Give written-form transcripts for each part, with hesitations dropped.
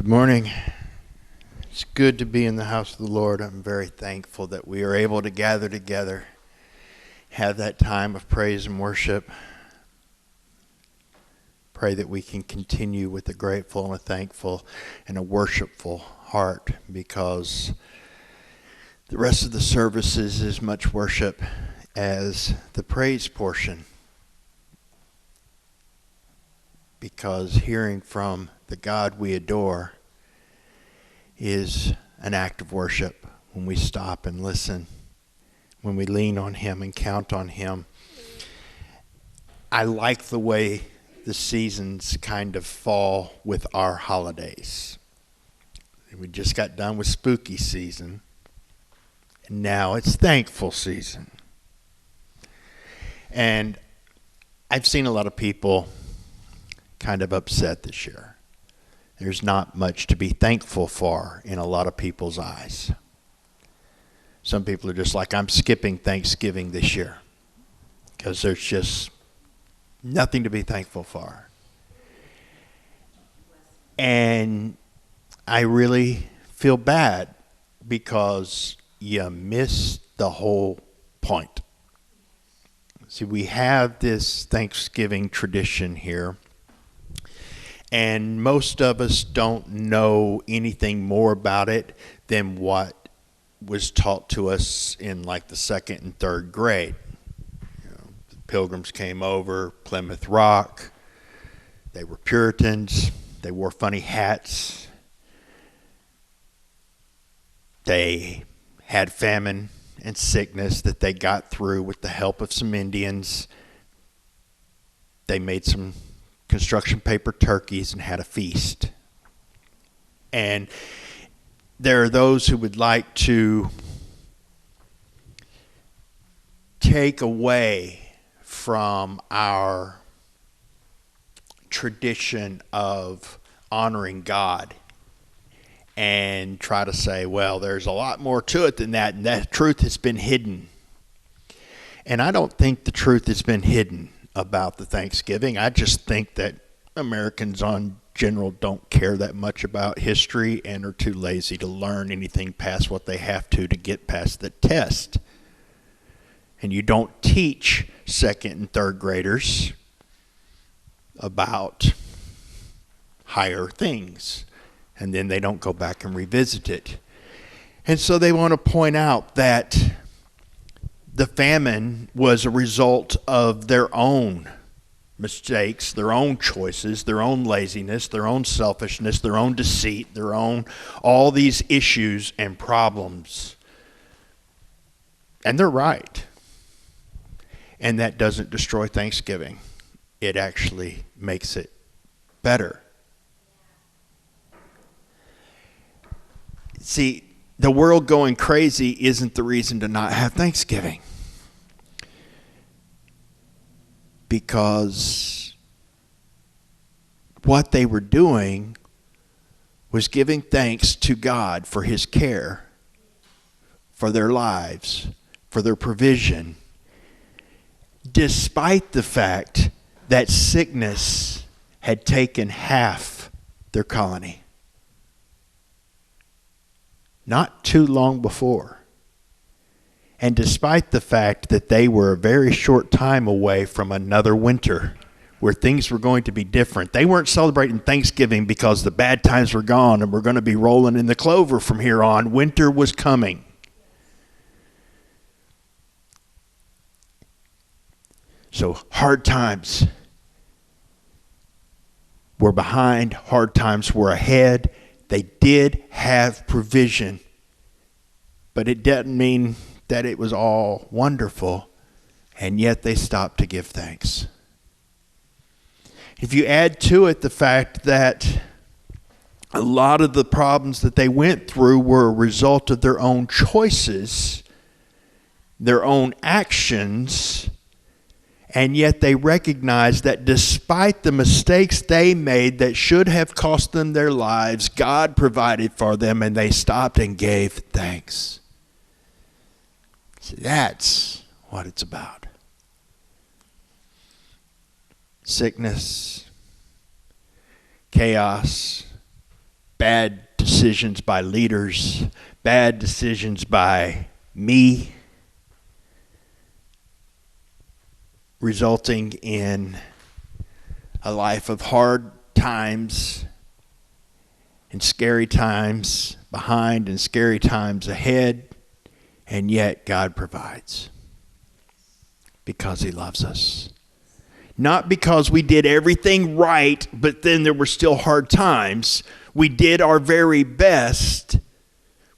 Good morning. It's good to be in the house of the Lord. I'm very thankful that we are able to gather together, have that time of praise and worship. Pray that we can continue with a grateful and a thankful and a worshipful heart, because the rest of the services is as much worship as the praise portion. Because hearing from the God we adore is an act of worship when we stop and listen, when we lean on Him and count on Him. I like the way the seasons kind of fall with our holidays. We just got done with spooky season, and now it's thankful season. And I've seen a lot of people kind of upset this year. There's not much to be thankful for in a lot of people's eyes. Some people are just like, I'm skipping Thanksgiving this year because there's just nothing to be thankful for. And I really feel bad because you miss the whole point. See, we have this Thanksgiving tradition here, and most of us don't know anything more about it than what was taught to us in like the second and third grade. The Pilgrims came over, Plymouth Rock. They were Puritans. They wore funny hats. They had famine and sickness that they got through with the help of some Indians. They made some construction paper turkeys and had a feast. And there are those who would like to take away from our tradition of honoring God and try to say, well, there's a lot more to it than that, and that truth has been hidden. And I don't think the truth has been hidden about the Thanksgiving. I just think that Americans on general don't care that much about history and are too lazy to learn anything past what they have to get past the test. And you don't teach second and third graders about higher things, and then they don't go back and revisit it. And so they want to point out that the famine was a result of their own mistakes, their own choices, their own laziness, their own selfishness, their own deceit, their own, all these issues and problems. And they're right. And that doesn't destroy Thanksgiving. It actually makes it better. See, the world going crazy isn't the reason to not have Thanksgiving. Because what they were doing was giving thanks to God for His care, for their lives, for their provision, despite the fact that sickness had taken half their colony. Not too long before. And despite the fact that they were a very short time away from another winter where things were going to be different. They weren't celebrating Thanksgiving because the bad times were gone and we're going to be rolling in the clover from here on. Winter was coming. So hard times were behind, hard times were ahead. They did have provision, but it doesn't mean that it was all wonderful, and yet they stopped to give thanks. If you add to it the fact that a lot of the problems that they went through were a result of their own choices, their own actions, and yet they recognized that despite the mistakes they made that should have cost them their lives, God provided for them, and they stopped and gave thanks. See, that's what it's about. Sickness, chaos, bad decisions by leaders, bad decisions by me, resulting in a life of hard times and scary times behind and scary times ahead, and yet God provides because he loves us. Not because we did everything right, but then there were still hard times. We did our very best.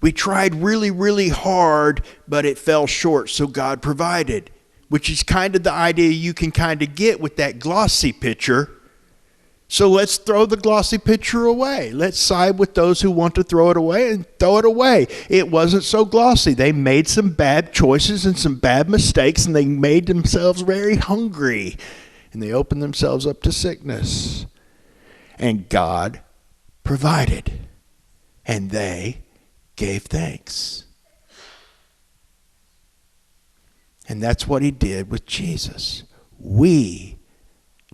We tried really, really hard, but it fell short, so God provided, which is kind of the idea you can kind of get with that glossy picture. So let's throw the glossy picture away. Let's side with those who want to throw it away and throw it away. It wasn't so glossy. They made some bad choices and some bad mistakes, and they made themselves very hungry, and they opened themselves up to sickness. And God provided, and they gave thanks. And that's what he did with Jesus. We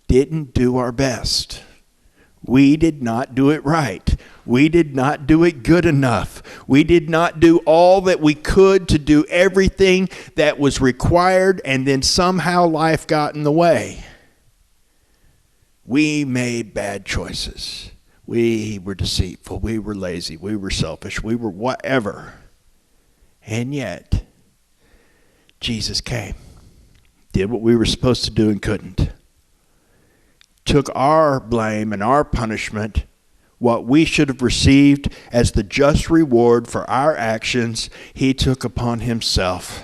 didn't do our best. We did not do it right. We did not do it good enough. We did not do all that we could to do everything that was required, and then somehow life got in the way. We made bad choices. We were deceitful. We were lazy. We were selfish. We were whatever. And yet, Jesus came, did what we were supposed to do and couldn't. Took our blame and our punishment, what we should have received as the just reward for our actions, he took upon himself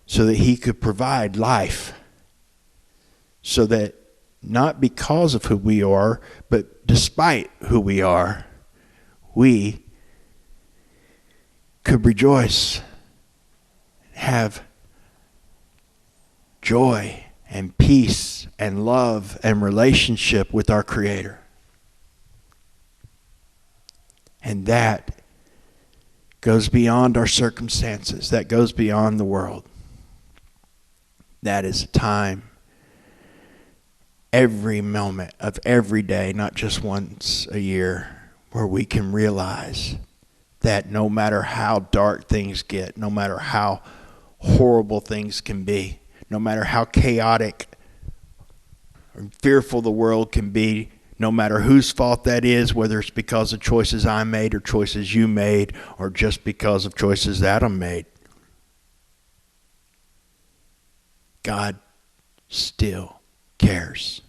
so that he could provide life. So that not because of who we are, but despite who we are, we could rejoice, have joy and peace and love and relationship with our Creator. And that goes beyond our circumstances. That goes beyond the world. That is a time, every moment of every day, not just once a year, where we can realize that no matter how dark things get, no matter how horrible things can be, no matter how chaotic or fearful the world can be, no matter whose fault that is, whether it's because of choices I made or choices you made, or just because of choices Adam made, God still cares.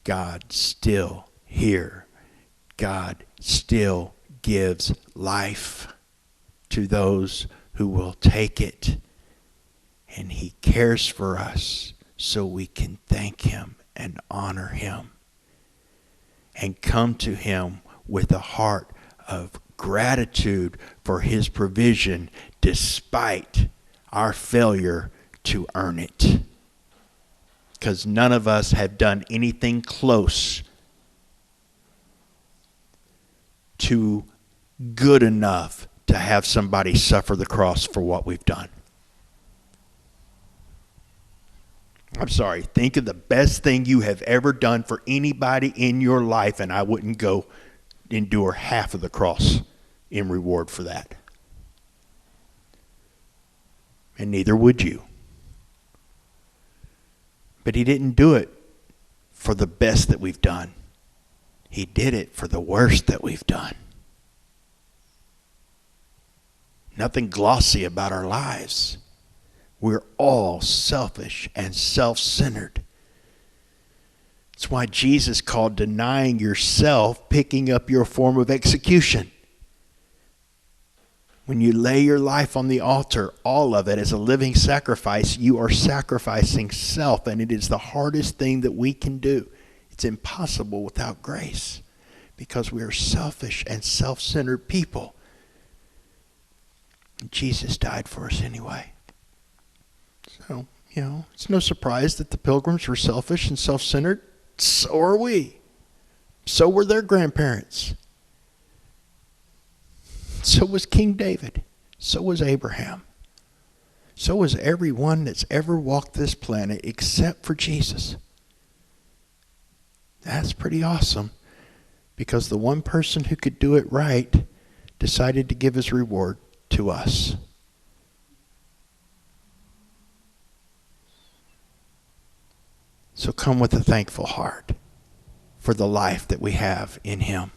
God still here. God still gives life to those who will take it. And he cares for us so we can thank him and honor him and come to him with a heart of gratitude for his provision despite our failure to earn it. Because none of us have done anything close to good enough to have somebody suffer the cross for what we've done. I'm sorry, think of the best thing you have ever done for anybody in your life, and I wouldn't go endure half of the cross in reward for that. And neither would you. But he didn't do it for the best that we've done. He did it for the worst that we've done. Nothing glossy about our lives. We're all selfish and self-centered. That's why Jesus called denying yourself picking up your form of execution. When you lay your life on the altar, all of it as a living sacrifice, you are sacrificing self, and it is the hardest thing that we can do. It's impossible without grace because we are selfish and self-centered people. And Jesus died for us anyway. So, it's no surprise that the Pilgrims were selfish and self-centered. So are we. So were their grandparents. So was King David. So was Abraham. So was everyone that's ever walked this planet except for Jesus. That's pretty awesome because the one person who could do it right decided to give his reward to us. So come with a thankful heart for the life that we have in him.